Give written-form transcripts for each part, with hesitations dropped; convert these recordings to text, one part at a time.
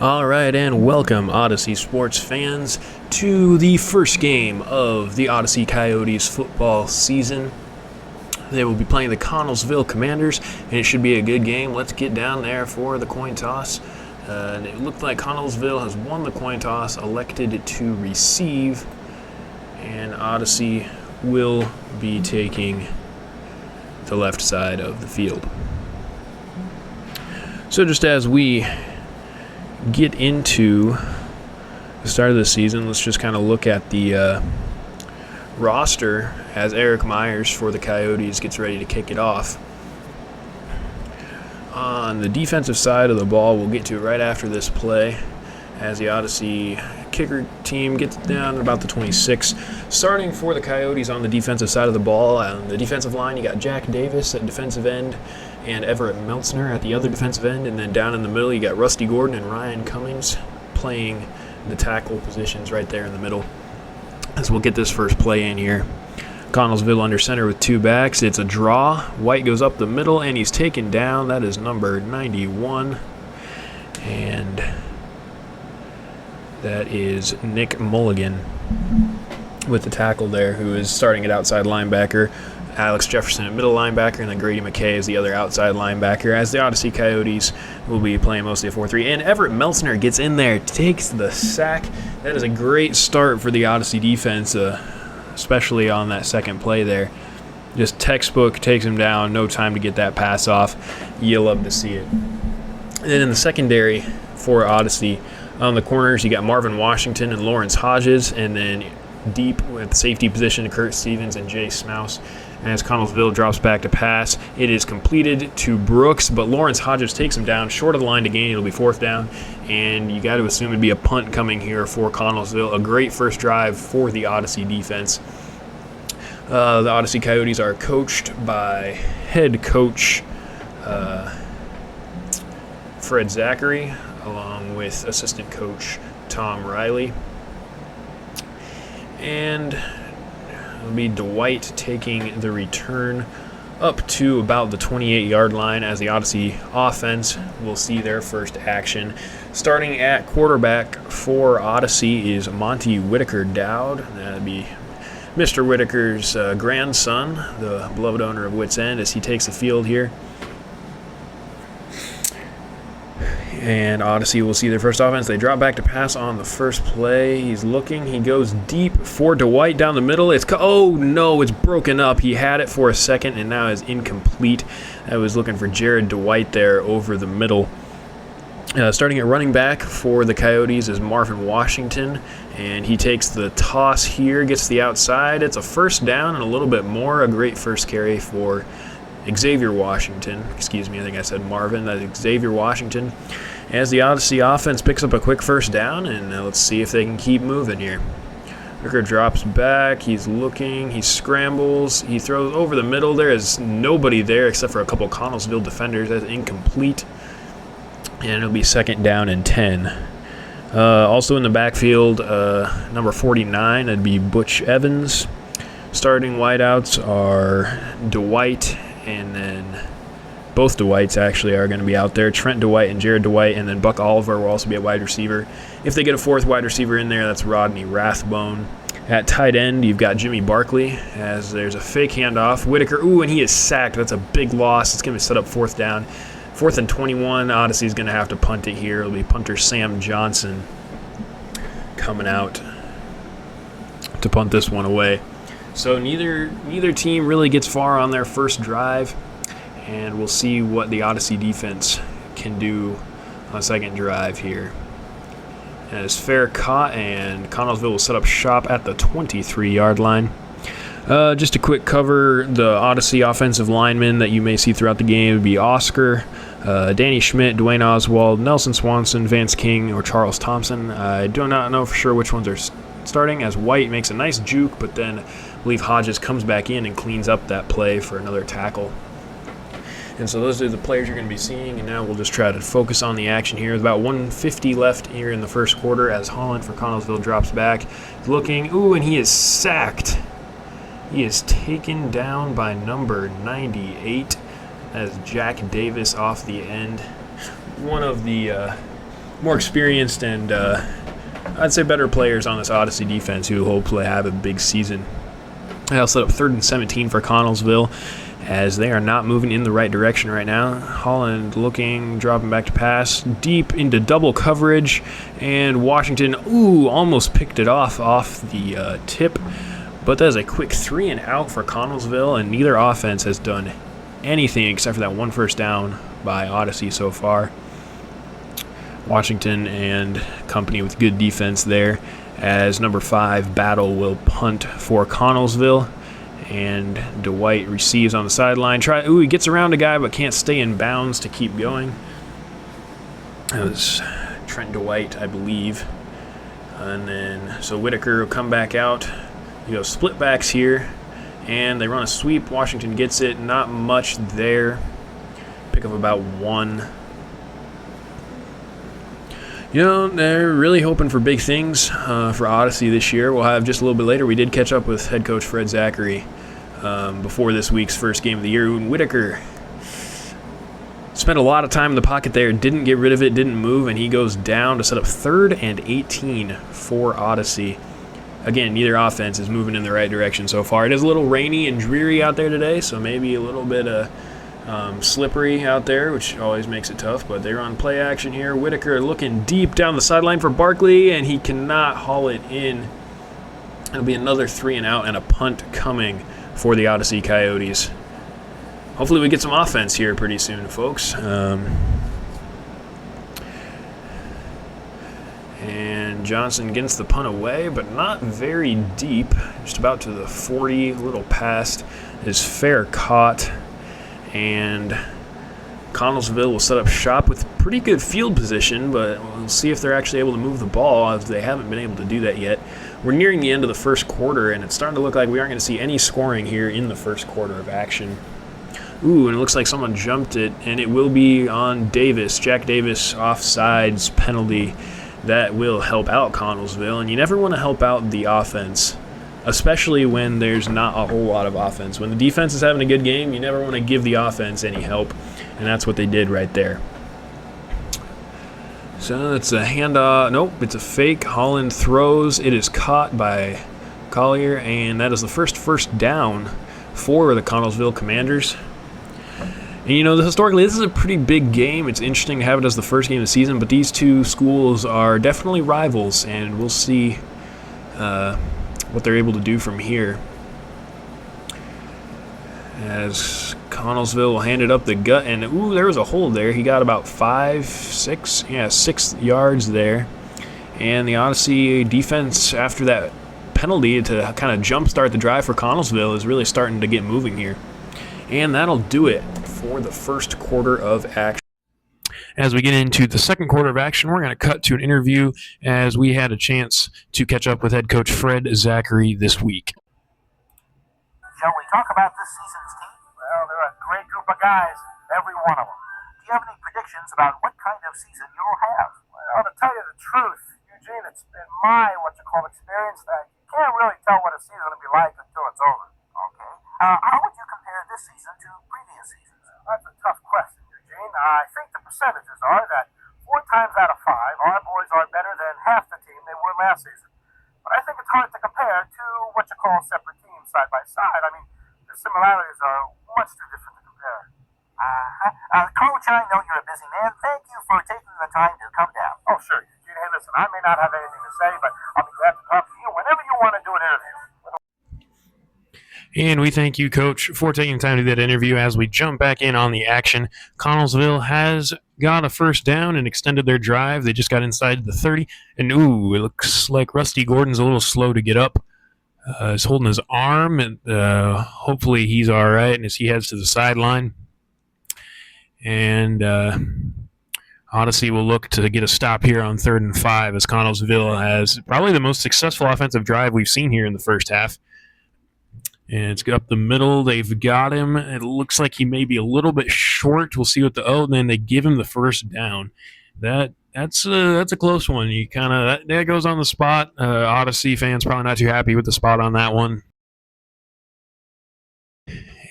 Alright, and welcome Odyssey sports fans to the first game of the Odyssey Coyotes football season. They will be playing the Connellsville Commanders, and it should be a good game. Let's get down there for the coin toss. It looked like Connellsville has won the coin toss, elected to receive, and Odyssey will be taking the left side of the field. So just as we get into the start of the season, let's just kind of look at the roster as Eric Myers for the Coyotes gets ready to kick it off. On the defensive side of the ball, we'll get to right after this play as the Odyssey kicker team gets down about the 26. Starting for the Coyotes on the defensive side of the ball, on the defensive line, you got Jack Davis at defensive end and Everett Meltzner at the other defensive end, and then down in the middle you got Rusty Gordon and Ryan Cummings playing the tackle positions right there in the middle. As we'll get this first play in here. Connellsville under center with two backs. It's a draw. White goes up the middle and he's taken down. That is number 91. And that is Nick Mulligan with the tackle there, who is starting at outside linebacker. Alex Jefferson at middle linebacker, and then Grady McKay is the other outside linebacker, as the Odyssey Coyotes will be playing mostly a 4-3. And Everett Meltzner gets in there, takes the sack. That is a great start for the Odyssey defense, especially on that second play there. Just textbook, takes him down, no time to get that pass off. You'll love to see it. And then in the secondary for Odyssey, on the corners, you got Marvin Washington and Lawrence Hodges, and then deep with safety position, Kurt Stevens and Jay Smouse. As Connellsville drops back to pass, it is completed to Brooks, but Lawrence Hodges takes him down short of the line to gain. It'll be fourth down, and you got to assume it'd be a punt coming here for Connellsville. A great first drive for the Odyssey defense. The Odyssey Coyotes are coached by head coach Fred Zachary, along with assistant coach Tom Riley. And it'll be Dwight taking the return up to about the 28-yard line as the Odyssey offense will see their first action. Starting at quarterback for Odyssey is Monty Whitaker Dowd. That'd be Mr. Whitaker's grandson, the beloved owner of Wits End, as he takes the field here. And Odyssey will see their first offense. They drop back to pass on the first play. He's looking. He goes deep for Dwight down the middle. Oh, no, it's broken up. He had it for a second and now is incomplete. I was looking for Jared Dwight there over the middle. Starting at running back for the Coyotes is Marvin Washington, and he takes the toss here, gets the outside. It's a first down and a little bit more. A great first carry for Xavier Washington. Excuse me, I think I said Marvin. That's Xavier Washington. As the Odyssey offense picks up a quick first down, and let's see if they can keep moving here. Ricker drops back. He's looking. He scrambles. He throws over the middle. There is nobody there except for a couple Connellsville defenders. That's incomplete. And it'll be second down and 10. Also in the backfield, number 49, that'd be Butch Evans. Starting wideouts are Dwight, and then both Dwights actually are going to be out there. Trent Dwight and Jared Dwight, and then Buck Oliver will also be a wide receiver. If they get a fourth wide receiver in there, that's Rodney Rathbone. At tight end, you've got Jimmy Barkley, as there's a fake handoff. Whitaker, and he is sacked. That's a big loss. It's going to set up fourth down. Fourth and 21, Odyssey's going to have to punt it here. It'll be punter Sam Johnson coming out to punt this one away. So neither team really gets far on their first drive, and we'll see what the Odyssey defense can do on second drive here. As fair caught, and Connellsville will set up shop at the 23-yard line. Just a quick cover, the Odyssey offensive linemen that you may see throughout the game would be Oscar, Danny Schmidt, Dwayne Oswald, Nelson Swanson, Vance King, or Charles Thompson. I do not know for sure which ones are starting, as White makes a nice juke, but then I believe Hodges comes back in and cleans up that play for another tackle. And so those are the players you're going to be seeing, and now we'll just try to focus on the action here. There's about 1:50 left here in the first quarter as Holland for Connellsville drops back. He's looking, and he is sacked. He is taken down by number 98 as Jack Davis off the end. One of the more experienced and I'd say better players on this Odyssey defense who hopefully have a big season. They'll set up 3rd and 17 for Connellsville, as they are not moving in the right direction right now. Holland looking, dropping back to pass, deep into double coverage, and Washington, almost picked it off the tip. But that is a quick 3 and out for Connellsville, and neither offense has done anything except for that one first down by Odyssey so far. Washington and company with good defense there, as number 5, Battle, will punt for Connellsville. And Dwight receives on the sideline. He gets around a guy but can't stay in bounds to keep going. That was Trent Dwight, I believe. And then, so Whitaker will come back out. You go split backs here. And they run a sweep. Washington gets it. Not much there. Pick up about 1. You know, they're really hoping for big things for Odyssey this year. We'll have just a little bit later. We did catch up with head coach Fred Zachary before this week's first game of the year. Whitaker spent a lot of time in the pocket there, didn't get rid of it, didn't move, and he goes down to set up 3rd and 18 for Odyssey. Again, neither offense is moving in the right direction so far. It is a little rainy and dreary out there today, so maybe a little bit of slippery out there, which always makes it tough, but they're on play action here. Whitaker looking deep down the sideline for Barkley, and he cannot haul it in. It'll be another 3 and out and a punt coming for the Odyssey Coyotes. Hopefully we get some offense here pretty soon, folks. And Johnson gets the punt away, but not very deep. Just about to the 40, a little past. Is fair caught. And Connellsville will set up shop with pretty good field position, but we'll see if they're actually able to move the ball, as they haven't been able to do that yet. We're nearing the end of the first quarter, and it's starting to look like we aren't going to see any scoring here in the first quarter of action. And it looks like someone jumped it, and it will be on Davis. Jack Davis offsides penalty. That will help out Connellsville, and you never want to help out the offense, especially when there's not a whole lot of offense. When the defense is having a good game, you never want to give the offense any help, and that's what they did right there. So it's a handoff. Nope, it's a fake. Holland throws. It is caught by Collier, and that is the first down for the Connellsville Commanders. And, you know, historically, this is a pretty big game. It's interesting to have it as the first game of the season, but these two schools are definitely rivals, and we'll see what they're able to do from here. As Connellsville will hand it up the gut, and there was a hole there. He got about 6 yards there. And the Odyssey defense, after that penalty to kind of jumpstart the drive for Connellsville, is really starting to get moving here. And that'll do it for the first quarter of action. As we get into the second quarter of action, we're going to cut to an interview as we had a chance to catch up with head coach Fred Zachary this week. Shall we talk about this season's team? Well, they're a great group of guys, every one of them. Do you have any predictions about what kind of season you'll have? Well, to tell you the truth, Eugene, it's been my experience that you can't really tell what a season will be like until it's over. Okay. How would you compare this season to previous seasons? That's a tough question, Eugene. I think the percentages are that 4 times out of 5, our boys are better than half the team they were last season. But I think it's hard to compare to what you call separate teams side by side. I mean, the similarities are much too different to compare. Coach, I know you're a busy man. Thank you for taking the time to come down. Oh, sure, Eugene. Hey, listen, I may not have anything to say, but I'll be glad to talk to you whenever you want to do an interview. And we thank you, Coach, for taking the time to do that interview. As we jump back in on the action, Connellsville has got a first down and extended their drive. They just got inside the 30. And, it looks like Rusty Gordon's a little slow to get up. He's holding his arm, and hopefully he's all right as he heads to the sideline. And Odyssey will look to get a stop here on 3rd and 5 as Connellsville has probably the most successful offensive drive we've seen here in the first half. And it's up the middle. They've got him. It looks like he may be a little bit short. We'll see what and then they give him the first down. That's a close one. You kind of that goes on the spot. Odyssey fans probably not too happy with the spot on that one.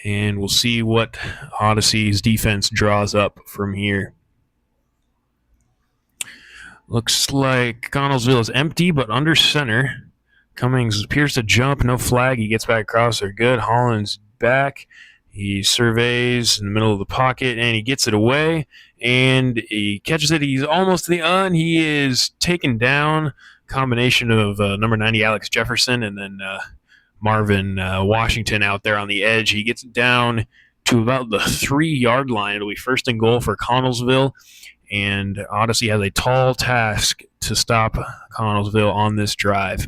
And we'll see what Odyssey's defense draws up from here. Looks like Connellsville is empty, but under center. Cummings appears to jump, no flag. He gets back across. They're good. Holland's back. He surveys in the middle of the pocket, and he gets it away, and he catches it. He's almost to the he is taken down. Combination of number 90, Alex Jefferson, and then Marvin Washington out there on the edge. He gets it down to about the 3-yard line. It'll be first and goal for Connellsville, and Odyssey has a tall task to stop Connellsville on this drive.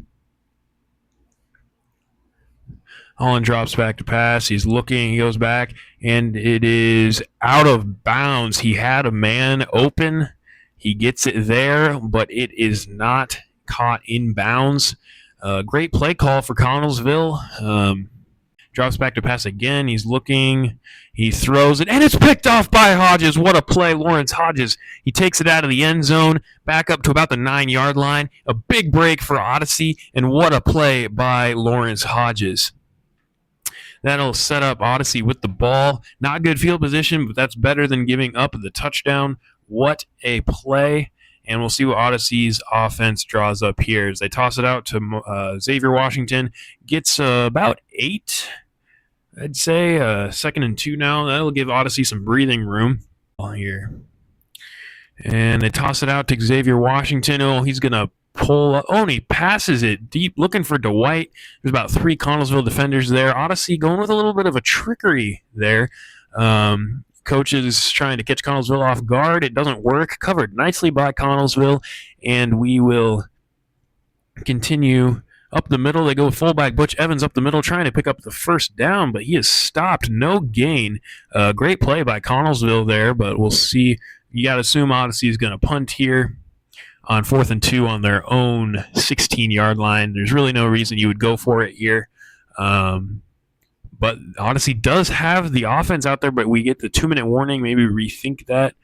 Holland drops back to pass. He's looking. He goes back, and it is out of bounds. He had a man open. He gets it there, but it is not caught in bounds. Great play call for Connellsville. Drops back to pass again. He's looking. He throws it, and it's picked off by Hodges. What a play, Lawrence Hodges. He takes it out of the end zone, back up to about the 9-yard line. A big break for Odyssey, and what a play by Lawrence Hodges. That'll set up Odyssey with the ball. Not good field position, but that's better than giving up the touchdown. What a play. And we'll see what Odyssey's offense draws up here. As they toss it out to Xavier Washington. Gets about 8, I'd say. 2nd and 2 now. That'll give Odyssey some breathing room here. And they toss it out to Xavier Washington. Oh, he's going to pull up. Oh, and he passes it deep, looking for Dwight. There's about 3 Connellsville defenders there. Odyssey going with a little bit of a trickery there. Coach is trying to catch Connellsville off guard. It doesn't work. Covered nicely by Connellsville, and we will continue up the middle. They go fullback Butch Evans up the middle, trying to pick up the first down, but he is stopped. No gain. Great play by Connellsville there, but we'll see. You got to assume Odyssey is going to punt here on 4th and 2 on their own 16-yard line. There's really no reason you would go for it here. But Odyssey does have the offense out there, but we get the 2-minute warning. Maybe rethink that.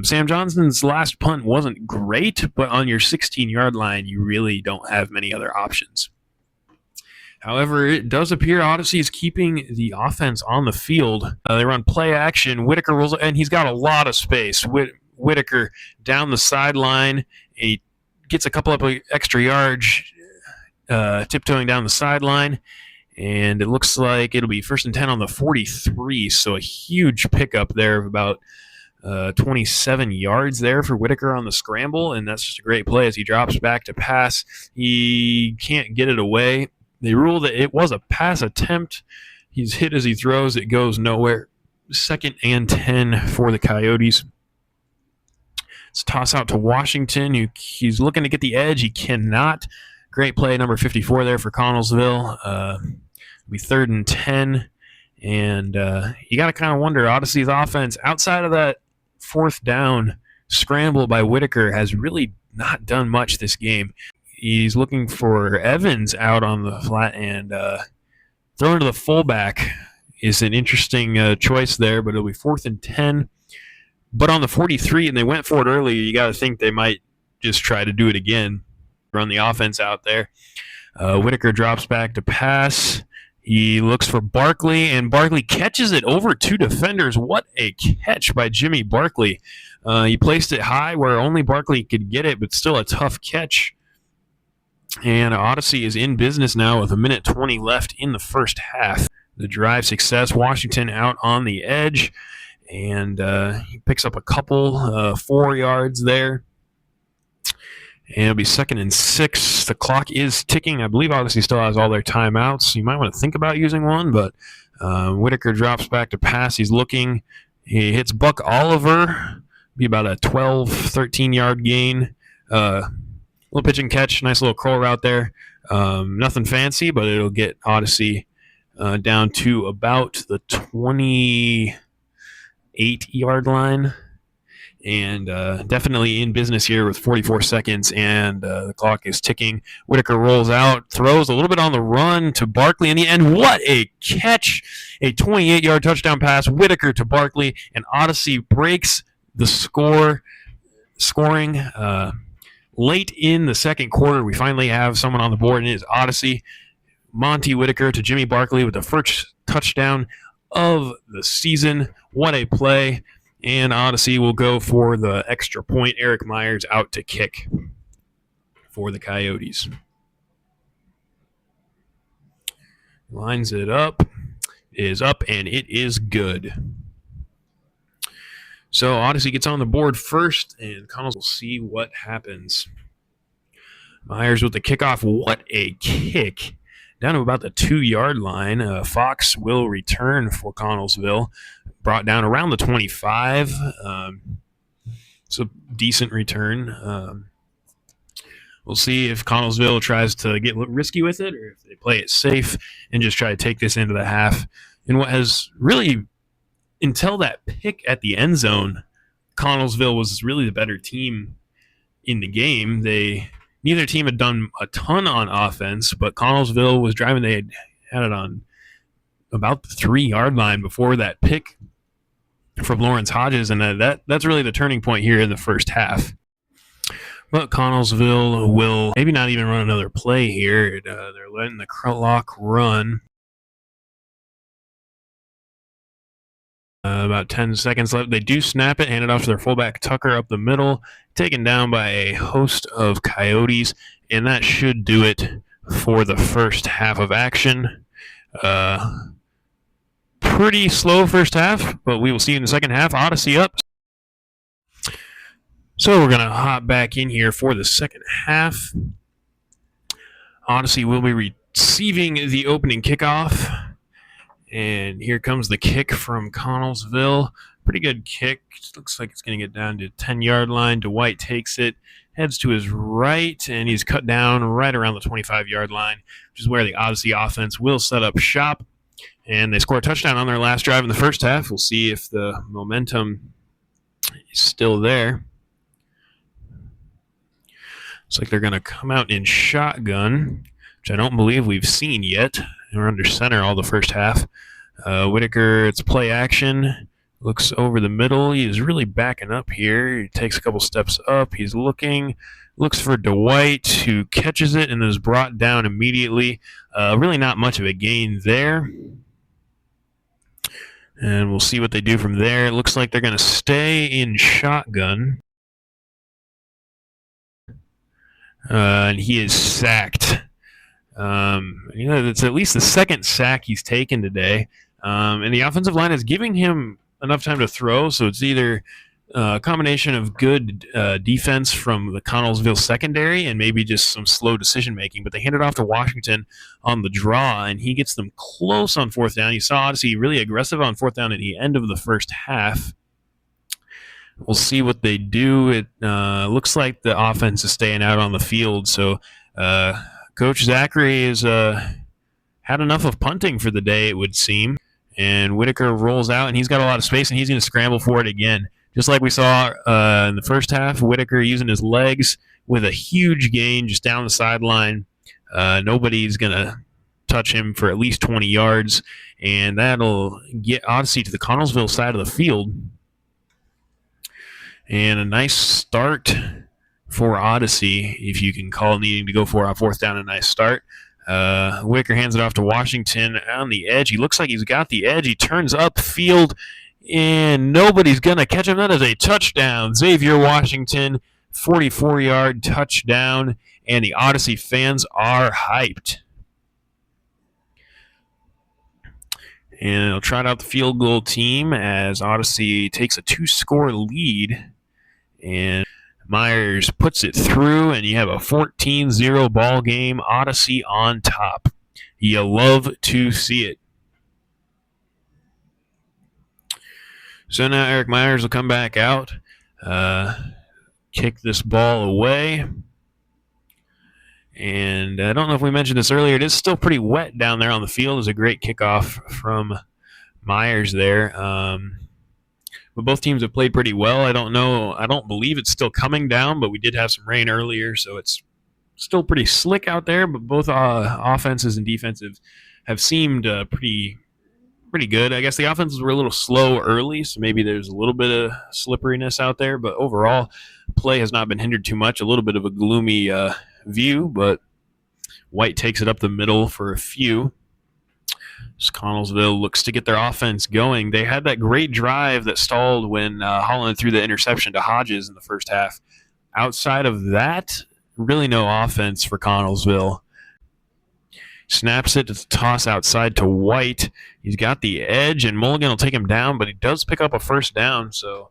Sam Johnson's last punt wasn't great, but on your 16-yard line, you really don't have many other options. However, it does appear Odyssey is keeping the offense on the field. They run play action. Whitaker rolls, and he's got a lot of space. Whitaker down the sideline. He gets a couple of extra yards tiptoeing down the sideline. And it looks like it'll be 1st and 10 on the 43, so a huge pickup there of about 27 yards there for Whitaker on the scramble, and that's just a great play as he drops back to pass. He can't get it away. They rule that it was a pass attempt. He's hit as he throws. It goes nowhere. 2nd and 10 for the Coyotes. It's a toss out to Washington. He's looking to get the edge. He cannot. Great play, number 54 there for Connellsville. It'll be 3rd and 10. And you got to kind of wonder, Odyssey's offense, outside of that 4th down scramble by Whitaker, has really not done much this game. He's looking for Evans out on the flat, and throwing to the fullback is an interesting choice there, but it'll be 4th and 10. But on the 43, and they went for it early, you got to think they might just try to do it again, run the offense out there. Whitaker drops back to pass. He looks for Barkley, and Barkley catches it over 2 defenders. What a catch by Jimmy Barkley. He placed it high where only Barkley could get it, but still a tough catch. And Odyssey is in business now with 1:20 left in the first half. The drive success, Washington out on the edge, and he picks up a couple, 4 yards there. And it'll be 2nd and 6. The clock is ticking. I believe Odyssey still has all their timeouts. You might want to think about using one, but Whitaker drops back to pass. He's looking. He hits Buck Oliver. Be about a 12, 13-yard gain. Little pitch and catch. Nice little curl route there. Nothing fancy, but it'll get Odyssey down to about the 28-yard line. And definitely in business here with 44 seconds, and the clock is ticking. Whitaker rolls out, throws a little bit on the run to Barkley in the end. What a catch! A 28-yard touchdown pass, Whitaker to Barkley, and Odyssey breaks the scoring. Late in the second quarter, we finally have someone on the board, and it is Odyssey. Monty Whitaker to Jimmy Barkley with the first touchdown of the season. What a play. And Odyssey will go for the extra point. Eric Myers out to kick for the Coyotes. Lines it up, is up, and it is good. So Odyssey gets on the board first, and Connellsville will see what happens. Myers with the kickoff. What a kick. Down to about the 2-yard line. Fox will return for Connellsville. Brought down around the 25. It's a decent return. We'll see if Connellsville tries to get risky with it or if they play it safe and just try to take this into the half. And what has really, until that pick at the end zone, Connellsville was really the better team in the game. Neither team had done a ton on offense, but Connellsville was driving. They had it on about the 3-yard line before that pick from Lawrence Hodges, and that's really the turning point here in the first half. But Connellsville will maybe not even run another play here. They're letting the clock run. About 10 seconds left. They do snap it, hand it off to their fullback Tucker up the middle, taken down by a host of Coyotes, and that should do it for the first half of action. Pretty slow first half, but we will see in the second half. Odyssey up. So we're going to hop back in here for the second half. Odyssey will be receiving the opening kickoff. And here comes the kick from Connellsville. Pretty good kick. Looks like it's going to get down to 10-yard line. Dwight takes it, heads to his right, and he's cut down right around the 25-yard line, which is where the Odyssey offense will set up shop. And they score a touchdown on their last drive in the first half. We'll see if the momentum is still there. Looks like they're going to come out in shotgun, which I don't believe we've seen yet. We're under center all the first half. Whitaker, it's play action. Looks over the middle. He is really backing up here. He takes a couple steps up. He's looks for Dwight, who catches it and is brought down immediately. Really not much of a gain there. And we'll see what they do from there. It looks like they're going to stay in shotgun. And he is sacked. It's at least the second sack he's taken today. And the offensive line is giving him enough time to throw, so it's either a combination of good defense from the Connellsville secondary and maybe just some slow decision-making. But they hand it off to Washington on the draw, and he gets them close on fourth down. You saw Odyssey really aggressive on fourth down at the end of the first half. We'll see what they do. It looks like the offense is staying out on the field, so Coach Zachary has had enough of punting for the day, it would seem. And Whitaker rolls out, and he's got a lot of space, and he's going to scramble for it again. Just like we saw in the first half, Whitaker using his legs with a huge gain just down the sideline. Nobody's going to touch him for at least 20 yards, and that'll get Odyssey to the Connellsville side of the field. And a nice start for Odyssey, if you can call needing to go for a fourth down a nice start. Whitaker hands it off to Washington on the edge. He looks like he's got the edge. He turns upfield, and nobody's going to catch him. That is a touchdown. Xavier Washington, 44-yard touchdown, and the Odyssey fans are hyped. And they'll trot out the field goal team as Odyssey takes a 2-score lead. And Myers puts it through, and you have a 14-0 ball game. Odyssey on top. You love to see it. So now Eric Myers will come back out, kick this ball away. And I don't know if we mentioned this earlier. It is still pretty wet down there on the field. It was a great kickoff from Myers there. But both teams have played pretty well. I don't believe it's still coming down, but we did have some rain earlier, so it's still pretty slick out there. But both offenses and defensive have seemed pretty good. I guess the offenses were a little slow early, so maybe there's a little bit of slipperiness out there. But overall, play has not been hindered too much. A little bit of a gloomy view, but White takes it up the middle for a few. So Connellsville looks to get their offense going. They had that great drive that stalled when Holland threw the interception to Hodges in the first half. Outside of that, really no offense for Connellsville. Snaps it to toss outside to White. He's got the edge, and Mulligan will take him down, but he does pick up a first down. So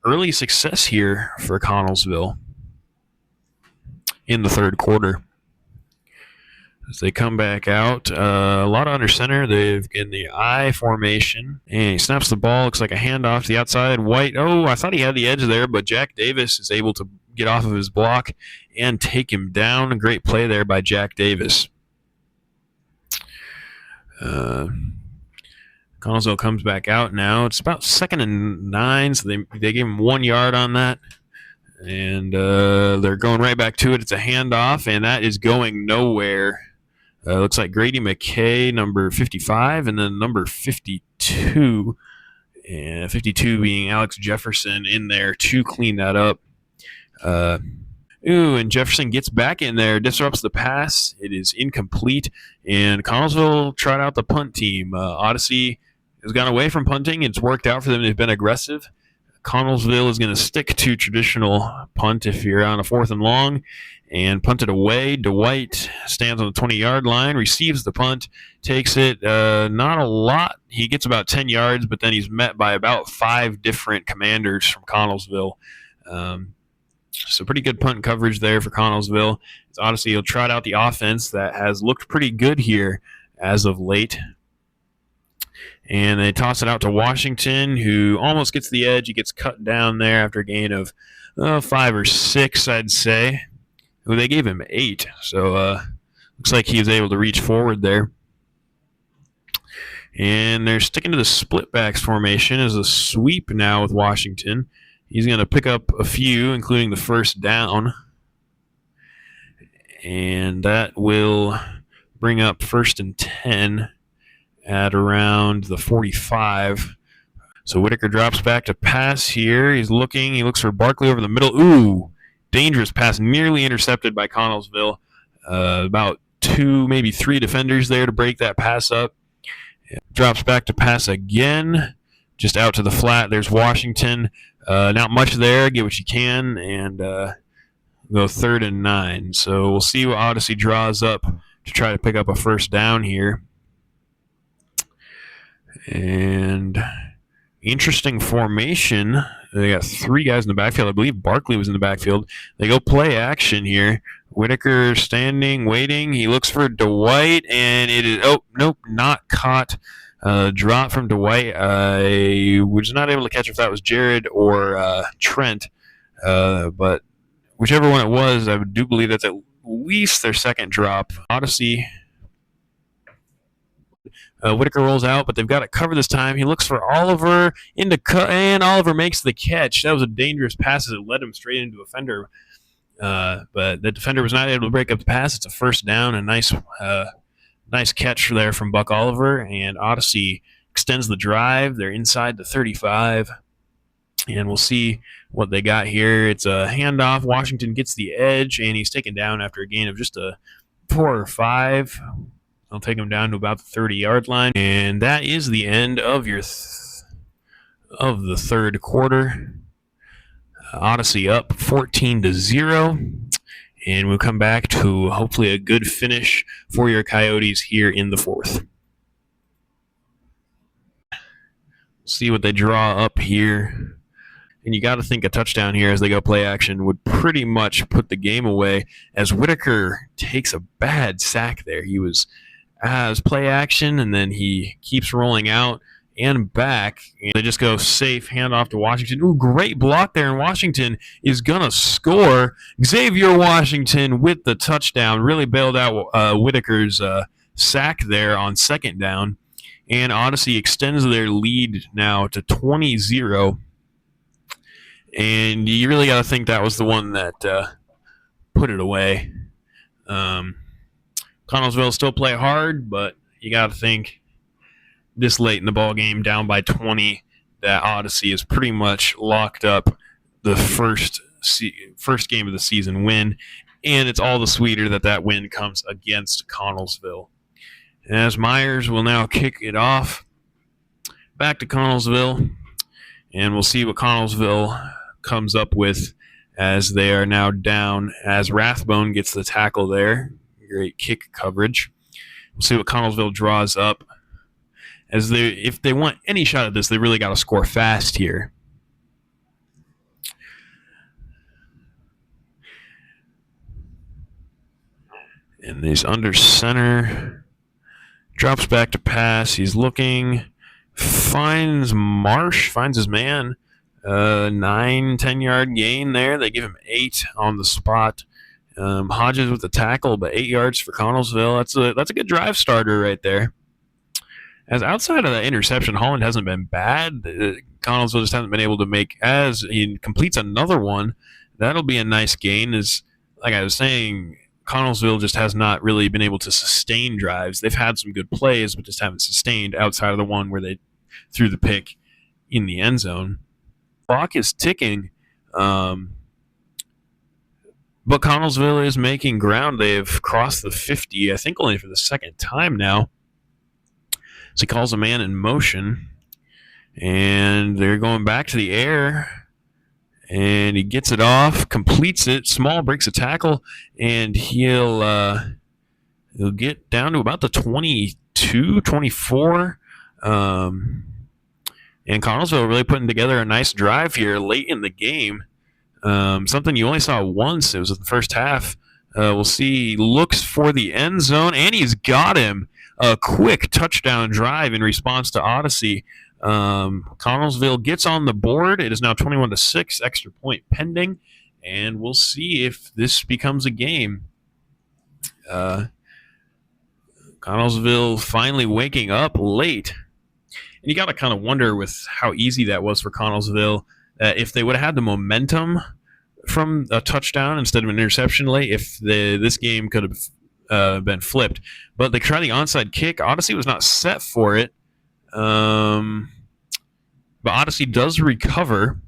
early success here for Connellsville in the third quarter. As they come back out, a lot of under center. They've in the I formation, and he snaps the ball. Looks like a handoff to the outside. White. Oh, I thought he had the edge there, but Jack Davis is able to get off of his block and take him down. A great play there by Jack Davis. Connellsville comes back out now. It's about 2nd and 9, so they gave him 1 yard on that. And they're going right back to it. It's a handoff, and that is going nowhere. Looks like Grady McKay, number 55, and then number 52. And 52 being Alex Jefferson in there to clean that up. And Jefferson gets back in there, disrupts the pass. It is incomplete, and Connellsville tried out the punt team. Odyssey has gone away from punting. It's worked out for them. They've been aggressive. Connellsville is going to stick to traditional punt if you're on a 4th and long and punt it away. Dwight stands on the 20-yard line, receives the punt, takes it. Not a lot. He gets about 10 yards, but then he's met by about 5 different commanders from Connellsville. So pretty good punt coverage there for Connellsville. It's Odyssey will trot out the offense that has looked pretty good here as of late. And they toss it out to Washington, who almost gets the edge. He gets cut down there after a gain of 5 or 6, I'd say. Well, they gave him 8, so looks like he was able to reach forward there. And they're sticking to the split backs formation as a sweep now with Washington. He's going to pick up a few, including the first down. And that will bring up 1st and 10 at around the 45. So Whitaker drops back to pass here. He's looking. He looks for Barkley over the middle. Ooh, dangerous pass, nearly intercepted by Connellsville. About 2, maybe 3 defenders there to break that pass up. Drops back to pass again, just out to the flat. There's Washington. Not much there. Get what you can, and go 3rd and 9. So we'll see what Odyssey draws up to try to pick up a first down here. And interesting formation. They got 3 guys in the backfield. I believe Barkley was in the backfield. They go play action here. Whitaker standing, waiting. He looks for Dwight, and it is, oh, nope, not caught. Drop from Dwight. I was not able to catch if that was Jared or Trent, but whichever one it was, I do believe that's at least their 2nd drop. Odyssey. Whitaker rolls out, but they've got it covered this time. He looks for Oliver into cut, and Oliver makes the catch. That was a dangerous pass as it led him straight into a defender, but the defender was not able to break up the pass. It's a first down, a nice catch there from Buck Oliver, and Odyssey extends the drive. They're inside the 35, and we'll see what they got here. It's a handoff. Washington gets the edge, and he's taken down after a gain of just a 4 or 5. I'll take him down to about the 30-yard line, and that is the end of your of the third quarter. Odyssey up 14-0, and we'll come back to hopefully a good finish for your Coyotes here in the 4th. See what they draw up here. And you got to think a touchdown here as they go play action would pretty much put the game away, as Whitaker takes a bad sack there. He was play action, and then he keeps rolling out and back, and they just go safe, handoff to Washington. Ooh, great block there, and Washington is going to score. Xavier Washington with the touchdown really bailed out Whitaker's sack there on 2nd down, and Odyssey extends their lead now to 20-0, and you really got to think that was the one that put it away. Connellsville still play hard, but you got to think this late in the ball game, down by 20, that Odyssey is pretty much locked up the first game of the season win, and it's all the sweeter that win comes against Connellsville. as Myers will now kick it off back to Connellsville, and we'll see what Connellsville comes up with as they are now down, as Rathbone gets the tackle there. Great kick coverage. We'll see what Connellsville draws up. If they want any shot at this, they really got to score fast here. And he's under center. Drops back to pass. He's looking. Finds Marsh. Finds his man. 9-10 yard gain there. They give him 8 on the spot. Hodges with the tackle, but 8 yards for Connellsville. That's a good drive starter right there. As outside of that interception, Holland hasn't been bad. Connellsville just hasn't been able to make, as he completes another one, that'll be a nice gain. As like I was saying, Connellsville just has not really been able to sustain drives. They've had some good plays, but just haven't sustained outside of the one where they threw the pick in the end zone. Clock is ticking, but Connellsville is making ground. They've crossed the 50, I think only for the second time now. So he calls a man in motion, and they're going back to the air, and he gets it off, completes it. Small breaks a tackle, and he'll get down to about the 22, 24. And Connellsville really putting together a nice drive here late in the game. Something you only saw once. It was in the first half. We'll see. He looks for the end zone, and he's got him. A quick touchdown drive in response to Odyssey. Connellsville gets on the board. It is now 21-6, extra point pending, and we'll see if this becomes a game. Connellsville finally waking up late. And you got to kind of wonder with how easy that was for Connellsville, if they would have had the momentum from a touchdown instead of an interception late, if this game could have been flipped. But they tried the onside kick. Odyssey was not set for it. But Odyssey does recover.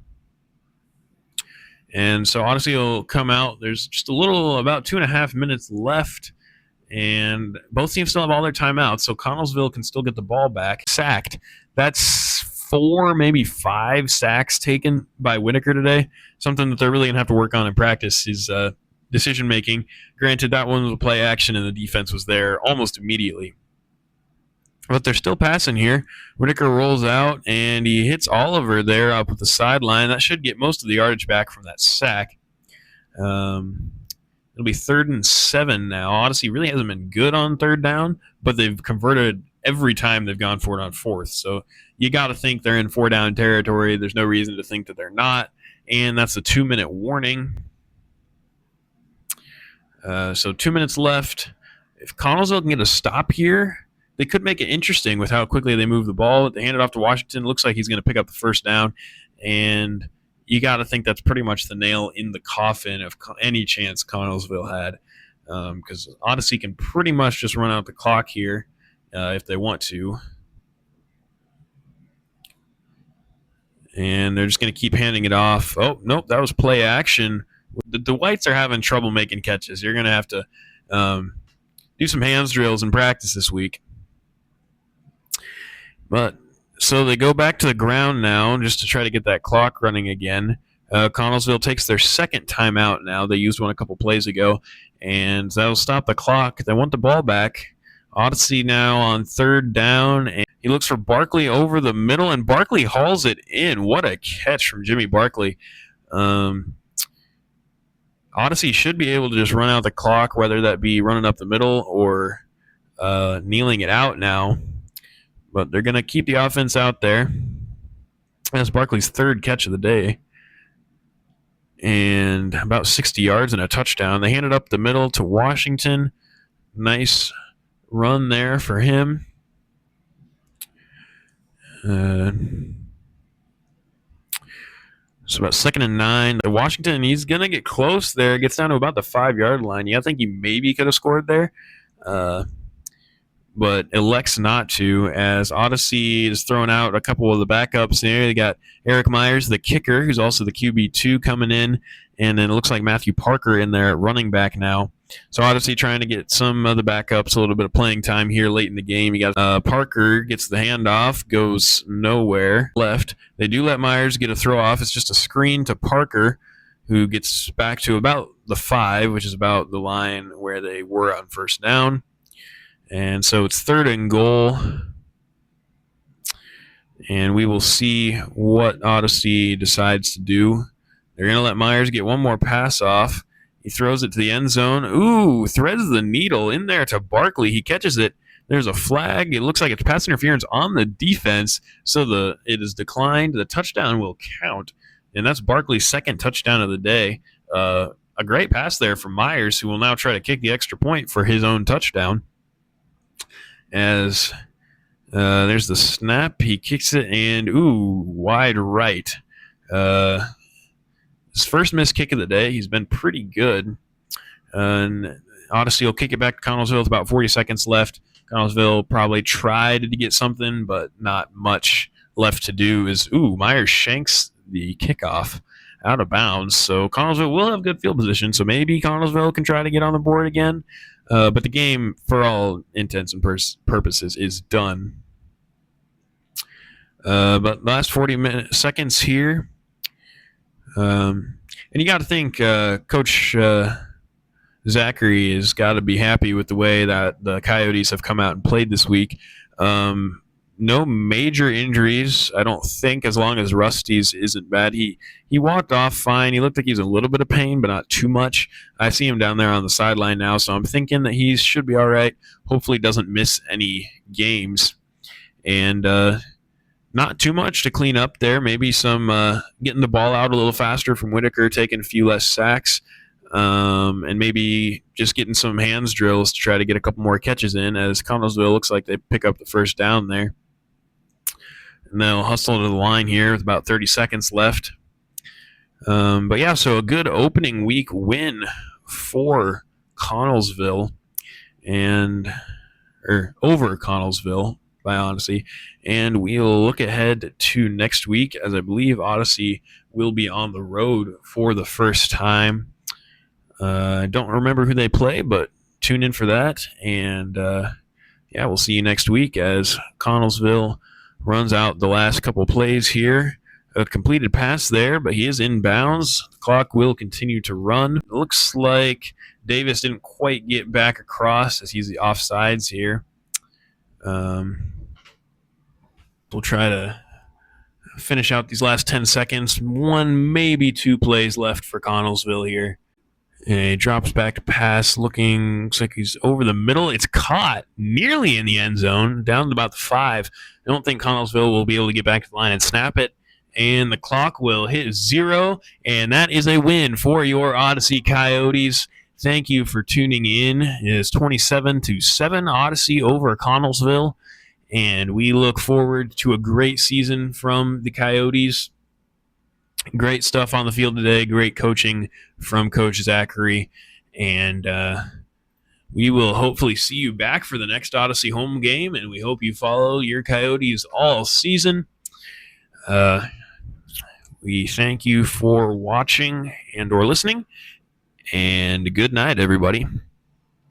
And so Odyssey will come out. There's just about 2.5 minutes left. And both teams still have all their timeouts. So Connellsville can still get the ball back. Sacked. That's 4, maybe 5 sacks taken by Whitaker today. Something that they're really going to have to work on in practice is decision making. Granted, that one was a play action and the defense was there almost immediately. But they're still passing here. Whitaker rolls out and he hits Oliver there up at the sideline. That should get most of the yardage back from that sack. It'll be 3rd and 7 now. Odyssey really hasn't been good on 3rd down, but they've converted every time they've gone for it on 4th. So you got to think they're in 4-down territory. There's no reason to think that they're not. And that's a 2-minute warning. So 2 minutes left. If Connellsville can get a stop here, they could make it interesting with how quickly they move the ball. They hand it off to Washington. It looks like he's going to pick up the 1st down. And you got to think that's pretty much the nail in the coffin of any chance Connellsville had. Because Odyssey can pretty much just run out the clock here if they want to. And they're just going to keep handing it off. Oh, nope, that was play action. The Whites are having trouble making catches. You're going to have to do some hands drills in practice this week. But so they go back to the ground now just to try to get that clock running again. Connellsville takes their 2nd timeout now. They used one a couple plays ago, and that'll stop the clock. They want the ball back. Odyssey now on 3rd down, and he looks for Barkley over the middle, and Barkley hauls it in. What a catch from Jimmy Barkley. Odyssey should be able to just run out the clock, whether that be running up the middle or kneeling it out now. But they're going to keep the offense out there. That's Barkley's 3rd catch of the day. And about 60 yards and a touchdown. They hand it up the middle to Washington. Nice run there for him. So about 2nd and 9. Washington, he's going to get close there. Gets down to about the 5-yard line. Yeah, I think he maybe could have scored there. But elects not to, as Odyssey is throwing out a couple of the backups there. They got Eric Myers, the kicker, who's also the QB2 coming in. And then it looks like Matthew Parker in there at running back now. So Odyssey trying to get some of the backups a little bit of playing time here late in the game. You got Parker gets the handoff, goes nowhere left. They do let Myers get a throw off. It's just a screen to Parker, who gets back to about the 5, which is about the line where they were on first down. And so it's 3rd and goal. And we will see what Odyssey decides to do. They're going to let Myers get one more pass off. He throws it to the end zone. Ooh, threads the needle in there to Barkley. He catches it. There's a flag. It looks like it's pass interference on the defense, so it is declined. The touchdown will count, and that's Barkley's 2nd touchdown of the day. A great pass there from Myers, who will now try to kick the extra point for his own touchdown. As there's the snap. He kicks it, and wide right. His first missed kick of the day. He's been pretty good. And Odyssey will kick it back to Connellsville with about 40 seconds left. Connellsville probably tried to get something, but not much left to do. Myers shanks the kickoff out of bounds. So Connellsville will have good field position. So maybe Connellsville can try to get on the board again. But the game, for all intents and purposes, is done. But last 40 seconds here. And you got to think Coach Zachary has got to be happy with the way that the Coyotes have come out and played this week. No major injuries, I don't think, as long as Rusty's isn't bad. He walked off fine. He looked like he was in a little bit of pain, but not too much. I see him down there on the sideline now, so I'm thinking that he should be all right. Hopefully doesn't miss any games. And not too much to clean up there. Maybe some getting the ball out a little faster from Whitaker, taking a few less sacks, and maybe just getting some hands drills to try to get a couple more catches in, as Connellsville looks like they pick up the first down there. And they'll hustle to the line here with about 30 seconds left. But yeah, so a good opening week win for Connellsville, or over Connellsville by Odyssey. And we'll look ahead to next week, as I believe Odyssey will be on the road for the first time. I don't remember who they play, but tune in for that. And yeah, we'll see you next week as Connellsville runs out the last couple plays here. A completed pass there, but he is in bounds. The clock will continue to run. It looks like Davis didn't quite get back across, as he's the offsides here. We'll try to finish out these last 10 seconds. 1, maybe 2 plays left for Connellsville here. And he drops back to pass, looks like he's over the middle. It's caught nearly in the end zone, down to about the 5. I don't think Connellsville will be able to get back to the line and snap it. And the clock will hit 0, and that is a win for your Odyssey Coyotes. Thank you for tuning in. It is 27-7 Odyssey over Connellsville, and we look forward to a great season from the Coyotes. Great stuff on the field today. Great coaching from Coach Zachary. And we will hopefully see you back for the next Odyssey home game, and we hope you follow your Coyotes all season. We thank you for watching and or listening, and good night, everybody.